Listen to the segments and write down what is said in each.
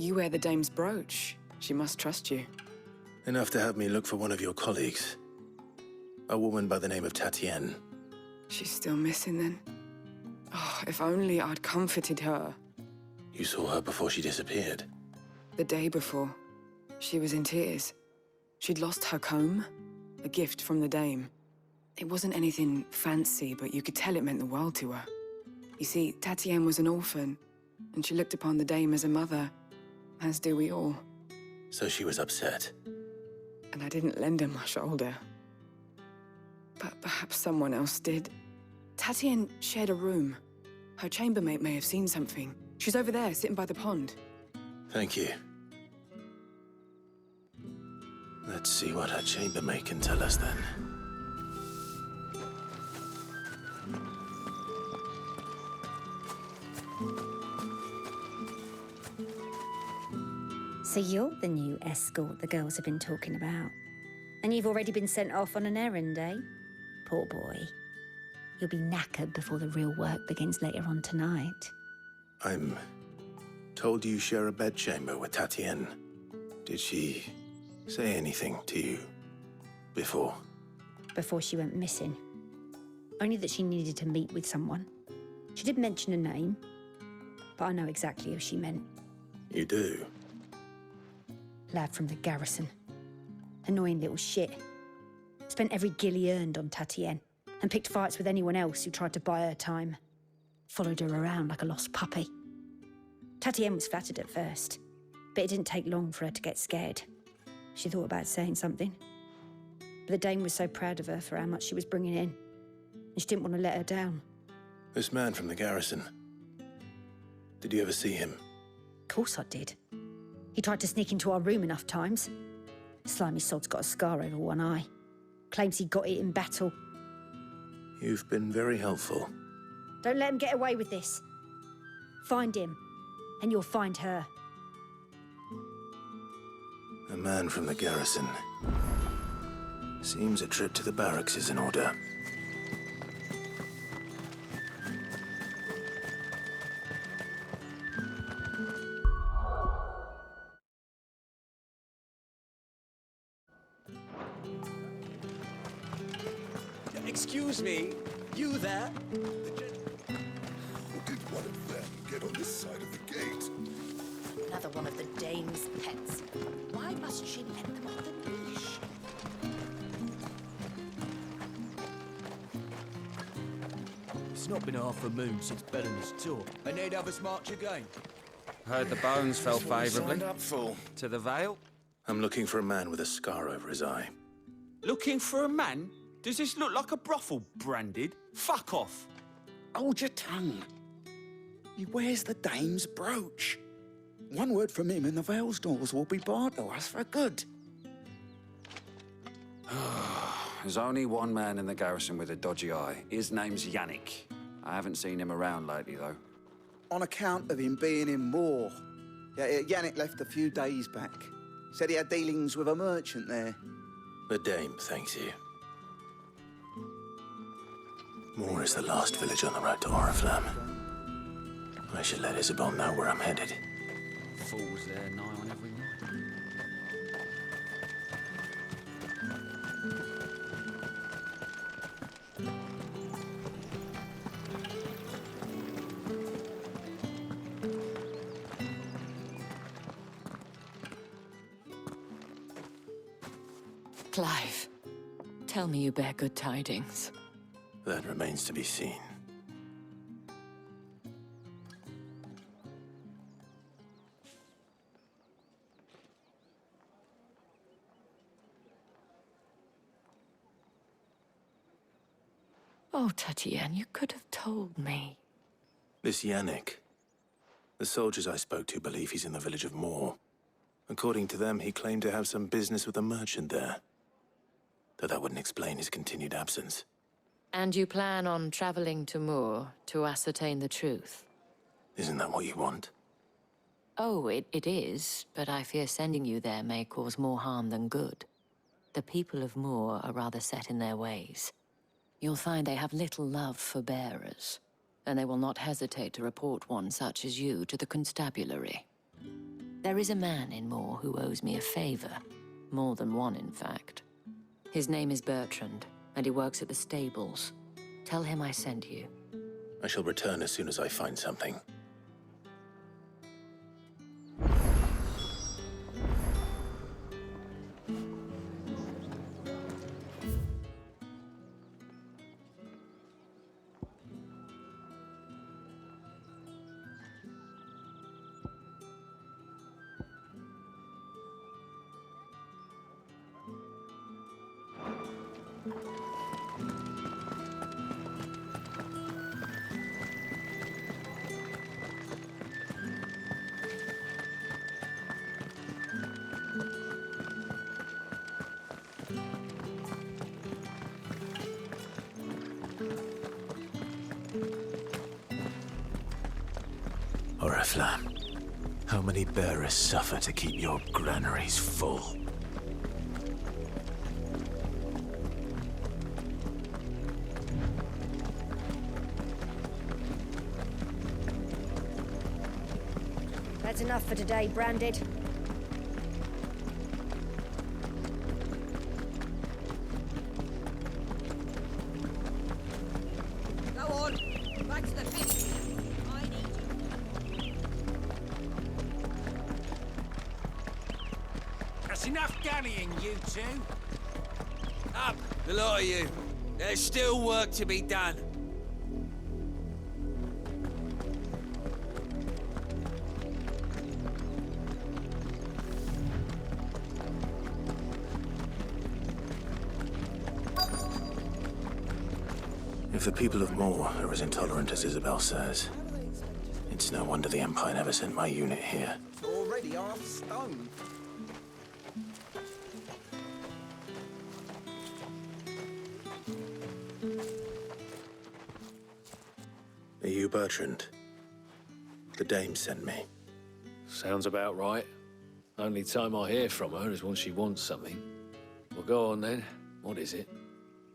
You wear the dame's brooch. She must trust you. Enough to have me look for one of your colleagues. A woman by the name of Tatienne. She's still missing then. Oh, if only I'd comforted her. You saw her before she disappeared? The day before. She was in tears. She'd lost her comb, a gift from the dame. It wasn't anything fancy, but you could tell it meant the world to her. You see, Tatienne was an orphan, and she looked upon the dame as a mother, as do we all. So she was upset. And I didn't lend her my shoulder. But perhaps someone else did. Tatienne shared a room. Her chambermaid may have seen something. She's over there, sitting by the pond. Thank you. Let's see what her chambermaid can tell us then. So you're the new escort the girls have been talking about. And you've already been sent off on an errand, eh? Poor boy. You'll be knackered before the real work begins later on tonight. I'm told you share a bedchamber with Tatienne. Did she say anything to you before? Before she went missing. Only that she needed to meet with someone. She did mention a name, but I know exactly who she meant. You do? Lad from the garrison. Annoying little shit. Spent every guil he earned on Tatienne, and picked fights with anyone else who tried to buy her time. Followed her around like a lost puppy. Tatienne was flattered at first, but it didn't take long for her to get scared. She thought about saying something. But the dame was so proud of her for how much she was bringing in, and she didn't want to let her down. This man from the garrison. Did you ever see him? Of course I did. He tried to sneak into our room enough times. Slimy sod's got a scar over one eye. Claims he got it in battle. You've been very helpful. Don't let him get away with this. Find him, and you'll find her. A man from the garrison. Seems a trip to the barracks is in order. Excuse me, you there? How did one of them get on this side of the gate? Another one of the dame's pets. Why must she let them off the leash? It's not been half a moon since Bellen's tour. They need have us march again. Heard the bones fell favourably. Signed up for. To the Vale? I'm looking for a man with a scar over his eye. Looking for a man? Does this look like a brothel branded? Fuck off! Hold your tongue. He wears the dame's brooch. One word from him and the Vale's doors will be barred to us for good. There's only one man in the garrison with a dodgy eye. His name's Yannick. I haven't seen him around lately, though. On account of him being in war. Yeah, Yannick left a few days back. Said he had dealings with a merchant there. The dame thanks you. Moore is the last village on the road to Oriflamme. I should let Isabel know where I'm headed. Fools there, nigh on every night. Clive, tell me you bear good tidings. That remains to be seen. Oh, Tatienne, you could have told me. This Yannick. The soldiers I spoke to believe he's in the village of Moore. According to them, he claimed to have some business with a merchant there. Though that wouldn't explain his continued absence. And you plan on traveling to Moore to ascertain the truth? Isn't that what you want? Oh, it is, but I fear sending you there may cause more harm than good. The people of Moore are rather set in their ways. You'll find they have little love for bearers, and they will not hesitate to report one such as you to the constabulary. There is a man in Moor who owes me a favor. More than one, in fact. His name is Bertrand, and he works at the stables. Tell him I sent you. I shall return as soon as I find something. Oriflamme, how many bearers suffer to keep your granaries full? That's enough for today, Branded. Go on, back to the fish. I need you. That's enough dallying, you two. Up, the lot of you. There's still work to be done. If the people of Moor are as intolerant as Isabel says, it's no wonder the Empire never sent my unit here. It's already half stone. Are you Bertrand? The dame sent me. Sounds about right. Only time I hear from her is when she wants something. Well, go on then. What is it?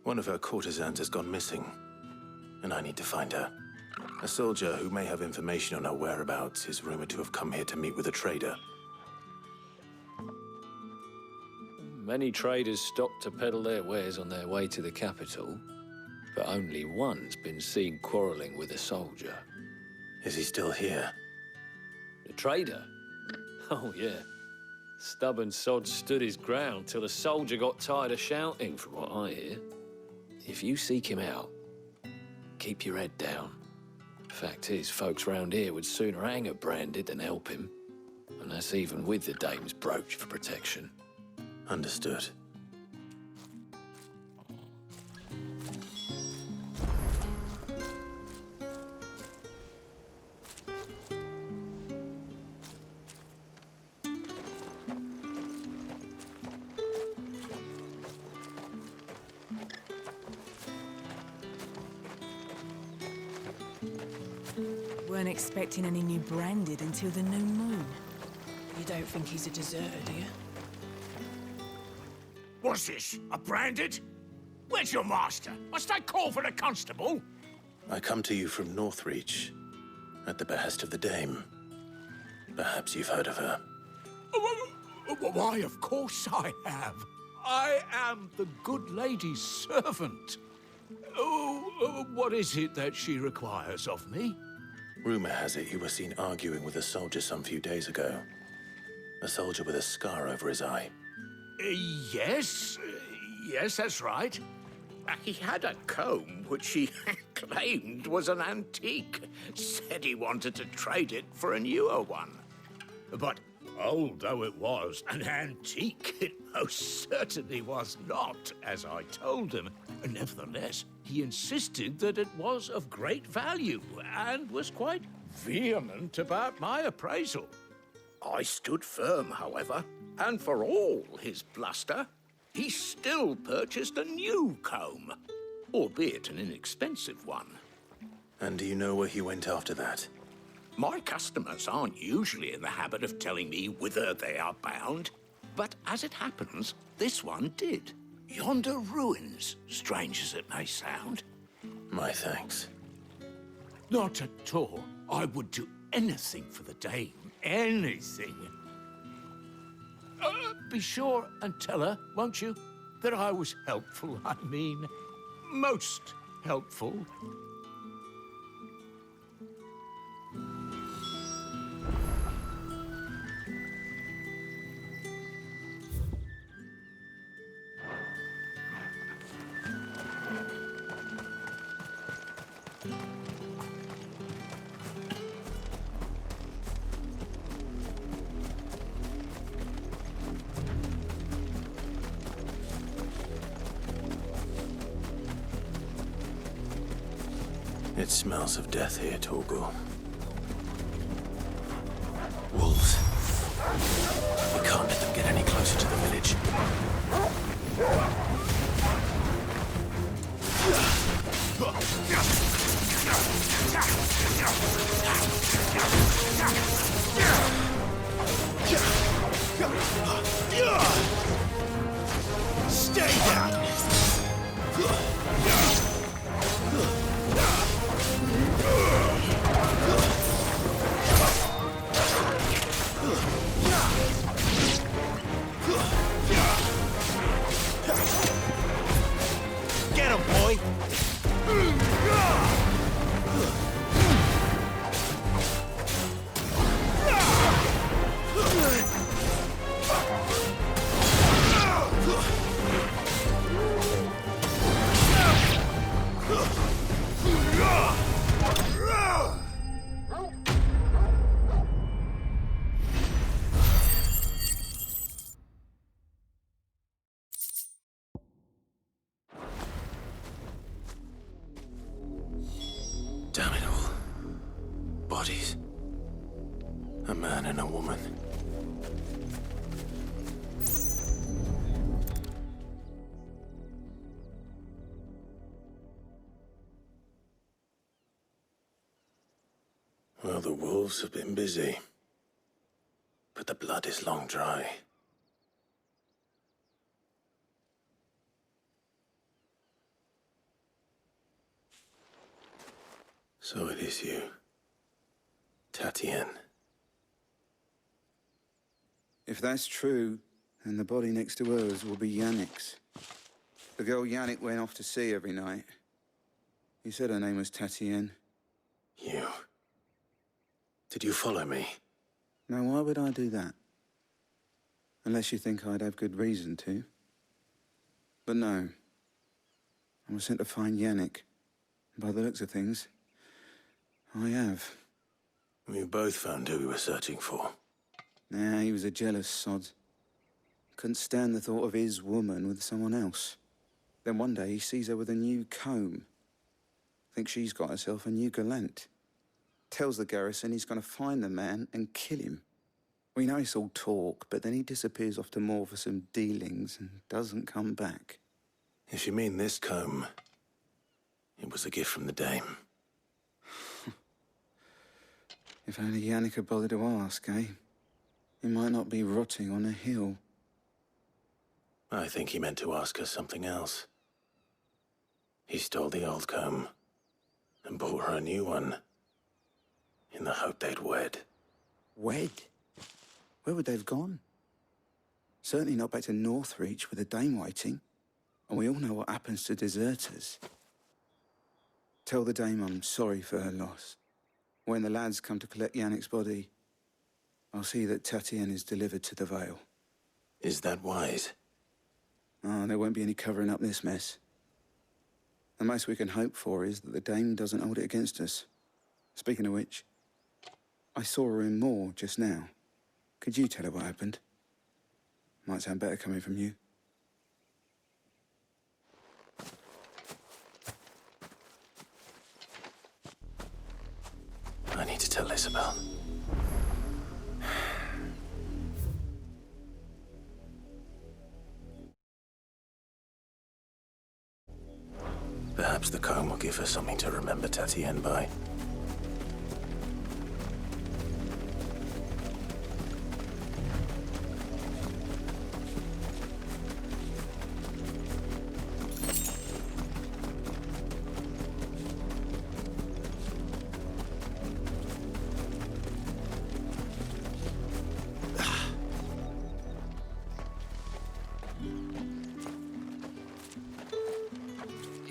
One of her courtesans has gone missing, and I need to find her. A soldier who may have information on her whereabouts is rumored to have come here to meet with a trader. Many traders stop to peddle their wares on their way to the capital, but only one's been seen quarreling with a soldier. Is he still here? The trader? Oh, yeah. Stubborn sod stood his ground till the soldier got tired of shouting, from what I hear. If you seek him out, keep your head down. Fact is, folks round here would sooner hang a Branded than help him. And that's even with the dame's brooch for protection. Understood. Weren't expecting any new Branded until the new moon. You don't think he's a deserter, do you? What's this? A Branded? Where's your master? Must I call for the constable? I come to you from Northreach, at the behest of the dame. Perhaps you've heard of her. Why, of course I have. I am the good lady's servant. What is it that she requires of me? Rumor has it you were seen arguing with a soldier some few days ago. A soldier with a scar over his eye. Yes, that's right. He had a comb which he claimed was an antique. Said he wanted to trade it for a newer one. But old though it was, an antique it most certainly was not, as I told him. Nevertheless, he insisted that it was of great value and was quite vehement about my appraisal. I stood firm, however, and for all his bluster, he still purchased a new comb, albeit an inexpensive one. And do you know where he went after that? My customers aren't usually in the habit of telling me whither they are bound, but as it happens, this one did. Yonder ruins, strange as it may sound. My thanks. Not at all. I would do anything for the dame, anything. Be sure and tell her, won't you, that I was helpful. I mean, most helpful. It smells of death here, Torgal. Wolves. We can't let them get any closer to the village. Stay down! Get him, boy! Damn it all. Bodies. A man and a woman. Well, the wolves have been busy. But the blood is long dry. So it is you, Tatienne. If that's true, then the body next to hers will be Yannick's. The girl Yannick went off to see every night. He said her name was Tatienne. You. Did you follow me? Now, why would I do that? Unless you think I'd have good reason to. But no. I was sent to find Yannick. By the looks of things, I have. We both found who we were searching for. Nah, he was a jealous sod. Couldn't stand the thought of his woman with someone else. Then one day he sees her with a new comb. Thinks she's got herself a new gallant. Tells the garrison he's going to find the man and kill him. We know it's all talk, but then he disappears off to Moor for some dealings and doesn't come back. If you mean this comb, it was a gift from the dame. If only Yannick had bothered to ask, eh? He might not be rotting on a hill. I think he meant to ask her something else. He stole the old comb and bought her a new one in the hope they'd wed. Wed? Where would they have gone? Certainly not back to Northreach with the dame waiting. And we all know what happens to deserters. Tell the dame I'm sorry for her loss. When the lads come to collect Yannick's body, I'll see that Tatienne is delivered to the Vale. Is that wise? Oh, there won't be any covering up this mess. The most we can hope for is that the dame doesn't hold it against us. Speaking of which, I saw her in Moor just now. Could you tell her what happened? Might sound better coming from you. I need to tell Isabel. Perhaps the comb will give her something to remember Tatienne by.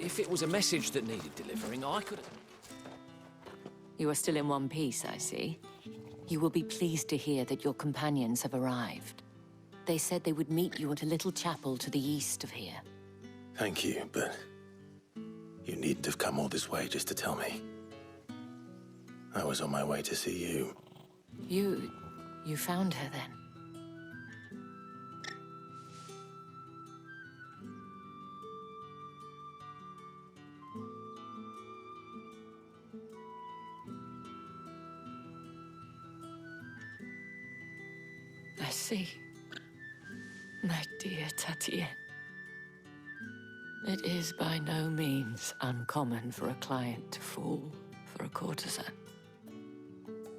If it was a message that needed delivering, I could... You are still in one piece, I see. You will be pleased to hear that your companions have arrived. They said they would meet you at a little chapel to the east of here. Thank you, but you needn't have come all this way just to tell me. I was on my way to see you. You found her then? I see. My dear Tatienne. It is by no means uncommon for a client to fall for a courtesan.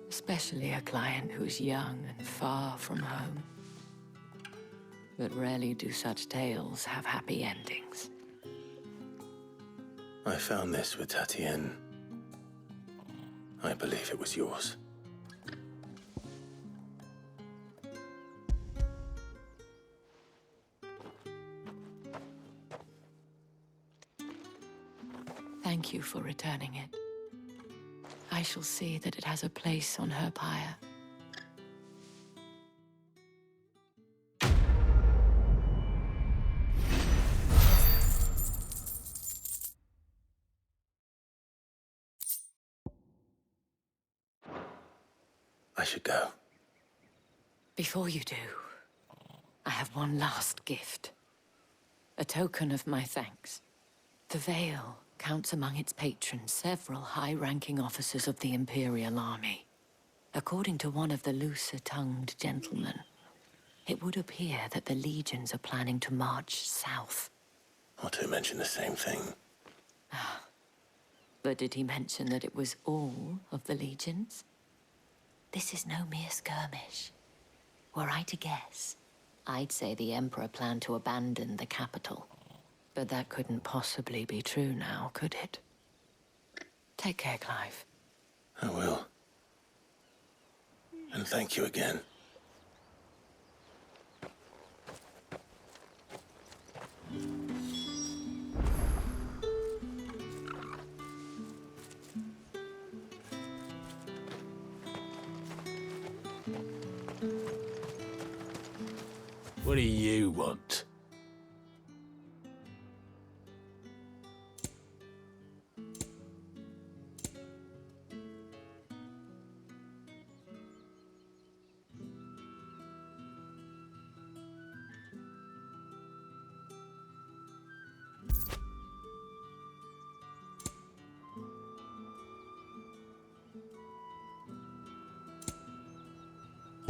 Especially a client who's young and far from home. But rarely do such tales have happy endings. I found this with Tatienne. I believe it was yours. Thank you for returning it. I shall see that it has a place on her pyre. I should go. Before you do, I have one last gift. A token of my thanks. The Vale counts among its patrons several high-ranking officers of the Imperial Army. According to one of the looser-tongued gentlemen, it would appear that the legions are planning to march south. Or to mention the same thing. But did he mention that it was all of the legions? This is no mere skirmish. Were I to guess, I'd say the Emperor planned to abandon the capital. But that couldn't possibly be true now, could it? Take care, Clive. I will. And thank you again. What do you want?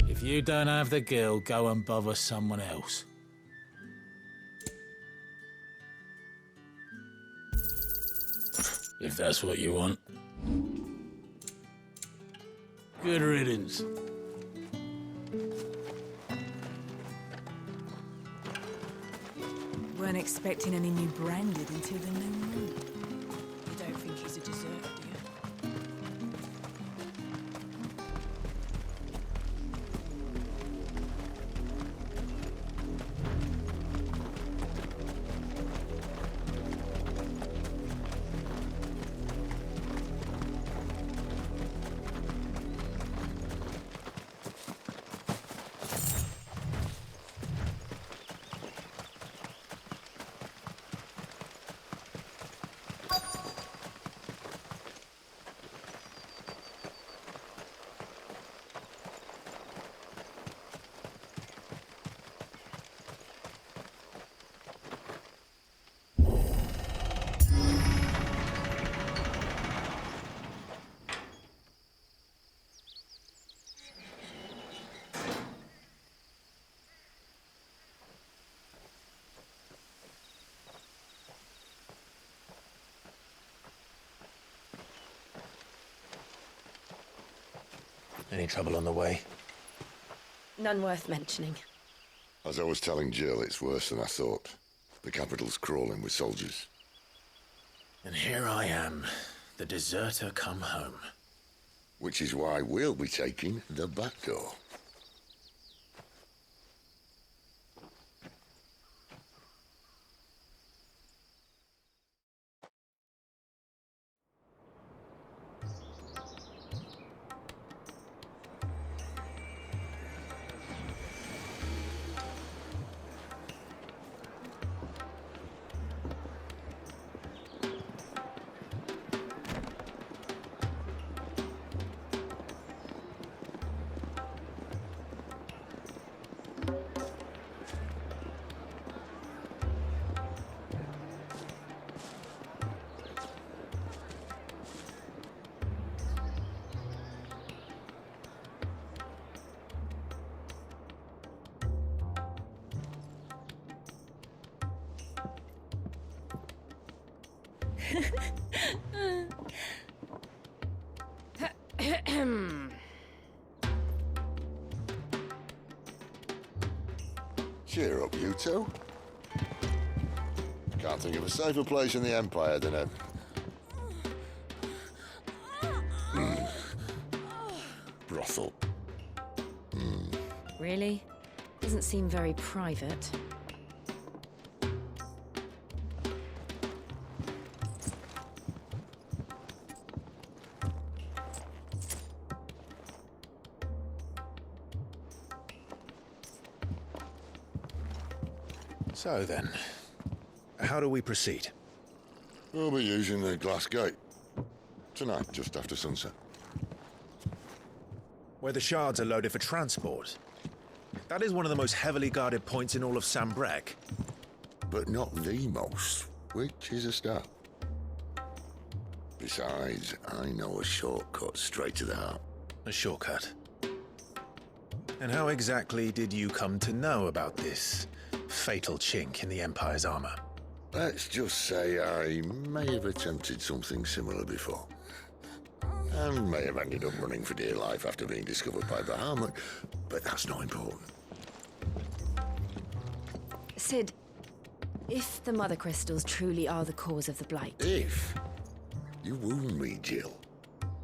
If you don't have the girl, go and bother someone else. If that's what you want. Good riddance. Weren't expecting any new branded until the new moon. You don't think he's a deserter, do you? Any trouble on the way? None worth mentioning. As I was telling Jill, it's worse than I thought. The capital's crawling with soldiers. And here I am, the deserter come home. Which is why we'll be taking the back door. Cheer up, you two. Can't think of a safer place in the Empire than a... brothel. Really? Doesn't seem very private. So then, how do we proceed? We'll be using the glass gate. Tonight, just after sunset. Where the shards are loaded for transport. That is one of the most heavily guarded points in all of Sambrek. But not the most, which is a start. Besides, I know a shortcut straight to the heart. A shortcut? And how exactly did you come to know about this fatal chink in the Empire's armor? Let's just say I may have attempted something similar before. And may have ended up running for dear life after being discovered by Bahamut, but that's not important. Sid, if the Mother Crystals truly are the cause of the Blight... If? You wound me, Jill.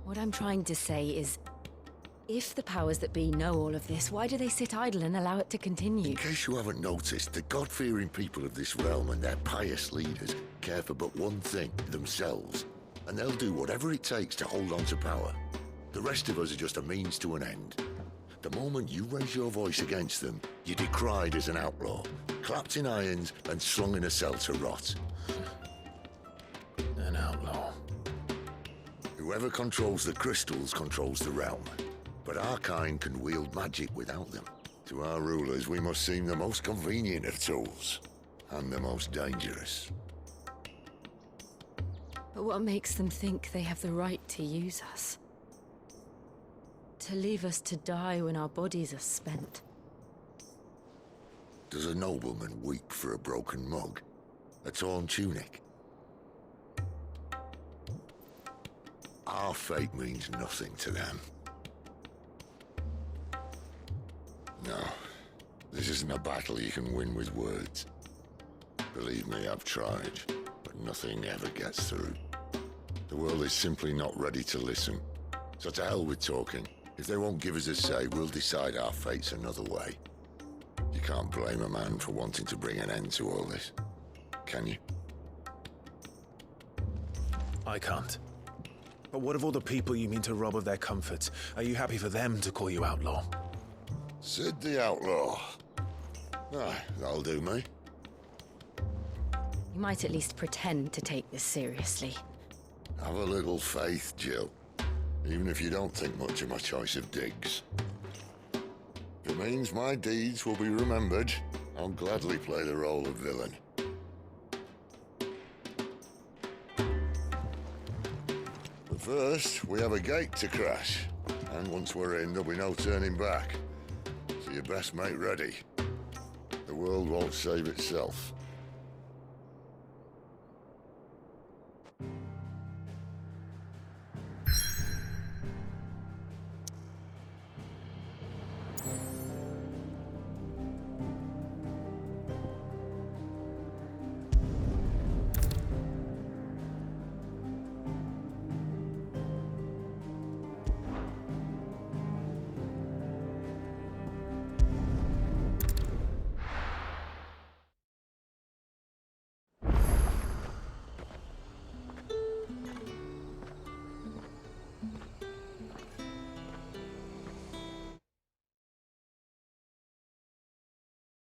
What I'm trying to say is, if the powers that be know all of this, why do they sit idle and allow it to continue? In case you haven't noticed, the God-fearing people of this realm and their pious leaders care for but one thing, themselves. And they'll do whatever it takes to hold on to power. The rest of us are just a means to an end. The moment you raise your voice against them, you're decried as an outlaw, clapped in irons and slung in a cell to rot. An outlaw. Whoever controls the crystals controls the realm. But our kind can wield magic without them. To our rulers, we must seem the most convenient of tools, and the most dangerous. But what makes them think they have the right to use us? To leave us to die when our bodies are spent? Does a nobleman weep for a broken mug? A torn tunic? Our fate means nothing to them. No, this isn't a battle you can win with words. Believe me, I've tried, but nothing ever gets through. The world is simply not ready to listen. So to hell with talking. If they won't give us a say, we'll decide our fates another way. You can't blame a man for wanting to bring an end to all this, can you? I can't. But what of all the people you mean to rob of their comforts? Are you happy for them to call you outlaw? Sid the Outlaw. Ah, that'll do me. You might at least pretend to take this seriously. Have a little faith, Jill. Even if you don't think much of my choice of digs. If it means my deeds will be remembered, I'll gladly play the role of villain. But first, we have a gate to crash. And once we're in, there'll be no turning back. So you best make ready. The world won't save itself.